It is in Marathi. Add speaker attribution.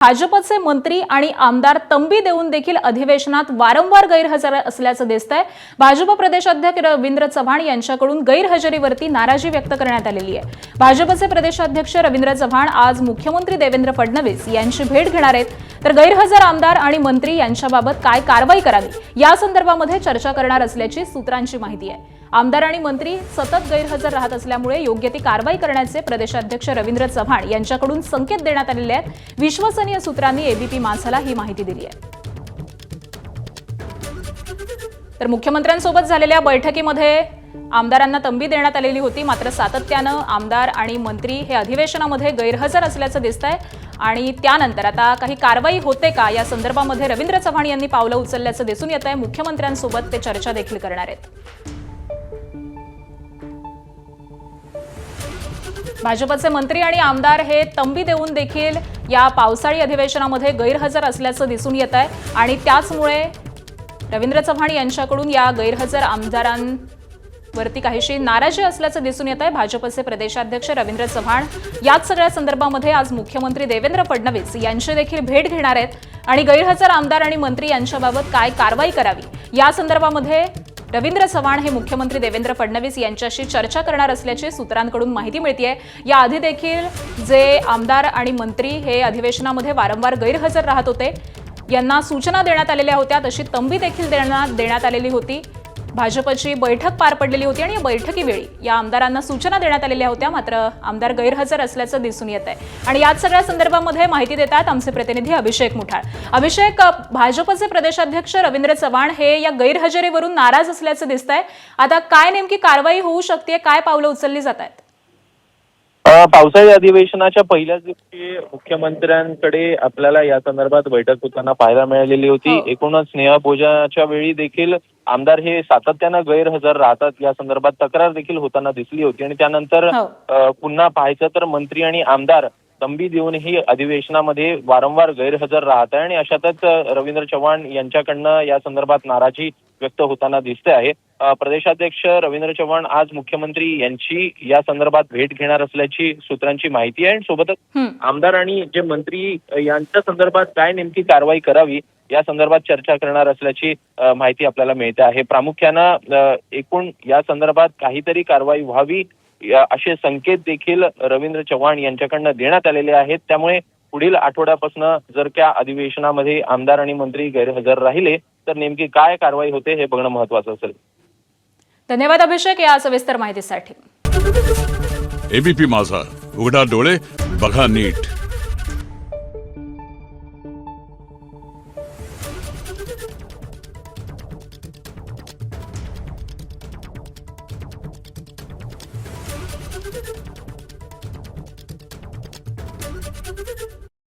Speaker 1: भाजपचे मंत्री आणि आमदार तंबी देऊन देखील अधिवेशनात वारंवार गैरहजर असल्याचं दिसतंय। भाजप प्रदेशाध्यक्ष रवींद्र चव्हाण यांच्याकडून गैरहजेरीवरती नाराजी व्यक्त करण्यात आलेली आहे। भाजपचे प्रदेशाध्यक्ष रवींद्र चव्हाण आज मुख्यमंत्री देवेंद्र फडणवीस यांची भेट घेणार आहेत, तर गैरहजर आमदार आणि मंत्री यांच्याबाबत काय कारवाई करावी या संदर्भामध्ये चर्चा करणार असल्याची सूत्रांची माहिती आहे। आमदार आणि मंत्री सतत गैरहजर राहत असल्यामुळे योग्य ती कारवाई करण्याचे प्रदेशाध्यक्ष रवींद्र चव्हाण यांच्याकडून संकेत देण्यात आलेले आहेत। विश्वसनीय सूत्रांनी एबीपी माझाला ही माहिती दिली आहे। तर मुख्यमंत्र्यांसोबत झालेल्या बैठकीमध्ये आमदारांना तंबी देण्यात आलेली होती, मात्र सातत्यानं आमदार आणि मंत्री हे अधिवेशनामध्ये गैरहजर असल्याचं दिसतंय आणि त्यानंतर आता काही कारवाई होते का या संदर्भामध्ये रवींद्र चव्हाण यांनी पावलं उचलल्याचं दिसून येत आहे। मुख्यमंत्र्यांसोबत ते चर्चा देखील करणार आहेत। भाजपचे मंत्री आणि आमदार हे तंबी देऊन देखील या पावसाळी अधिवेशनामध्ये गैरहजर असल्याचं दिसून येत आहे आणि त्याचमुळे रवींद्र चव्हाण यांच्याकडून या गैरहजर आमदारांवरती काहीशी नाराजी असल्याचं दिसून येत आहे। भाजपचे प्रदेशाध्यक्ष रवींद्र चव्हाण याच सगळ्या संदर्भामध्ये आज मुख्यमंत्री देवेंद्र फडणवीस यांची देखील भेट घेणार आहेत आणि गैरहजर आमदार आणि मंत्री यांच्याबाबत काय कारवाई करावी या संदर्भामध्ये रवींद्र चव्हाण हे मुख्यमंत्री देवेंद्र फडणवीस यांच्याशी चर्चा करणार असल्याची सूत्रांकडून माहिती मिळतेय। याआधी देखील जे आमदार आणि मंत्री हे अधिवेशनामध्ये वारंवार गैरहजर राहत होते, यांना सूचना देण्यात आलेल्या होत्या, तशी तंबी देखील देण्यात आलेली होती। भाजपची बैठक पार पडलेली होती आणि या बैठकीवेळी या आमदारांना सूचना देण्यात आलेल्या होत्या, मात्र आमदार गैरहजर असल्याचं दिसून येत आहे। आणि याच सगळ्या संदर्भामध्ये माहिती देतात आमचे प्रतिनिधी अभिषेक मुठाळ। अभिषेक, भाजपचे प्रदेशाध्यक्ष रवींद्र चव्हाण हे या गैरहजेरीवरून नाराज असल्याचं दिसतंय, आता काय नेमकी कारवाई होऊ शकते, काय पावलं उचलली जात आहेत?
Speaker 2: पावसाळी अधिवेशनाच्या पहिल्याच दिवशी मुख्यमंत्र्यांकडे आपल्याला या संदर्भात बैठक होताना पाहायला मिळालेली होती। एकूणच स्नेहभोजनाच्या वेळी देखील आमदार हे सातत्यानं गैरहजर राहतात या संदर्भात तक्रार देखील होताना दिसली होती आणि त्यानंतर पुन्हा पाहायचं तर मंत्री आणि आमदार तंबी देऊनही अधिवेशनामध्ये वारंवार गैरहजर राहत आहे आणि अशातच रवींद्र चव्हाण यांच्याकडनं या संदर्भात नाराजी व्यक्त होताना दिसते आहे। प्रदेशाध्यक्ष रवींद्र चव्हाण आज मुख्यमंत्री यांची या संदर्भात भेट घेणार असल्याची सूत्रांची माहिती आहे आणि सोबतच आमदार आणि जे मंत्री यांच्या संदर्भात काय नेमकी कारवाई करावी या संदर्भात चर्चा करणार असल्याची माहिती आपल्याला मिळते आहे। प्रामुख्यानं एकूण या संदर्भात काहीतरी कारवाई व्हावी असे संकेत देखील रवींद्र चव्हाण यांच्याकडनं देण्यात आलेले आहेत। त्यामुळे पुढील आठवड्यापासून जर त्या अधिवेशनामध्ये आमदार आणि मंत्री गैरहजर राहिले तर नेमकी काय कारवाई होते हे बघणं महत्त्वाचं असेल।
Speaker 1: धन्यवाद अभिषेक या सविस्तर माहितीसाठी।
Speaker 3: एबीपी माझा, उघडा डोळे बघा नीट।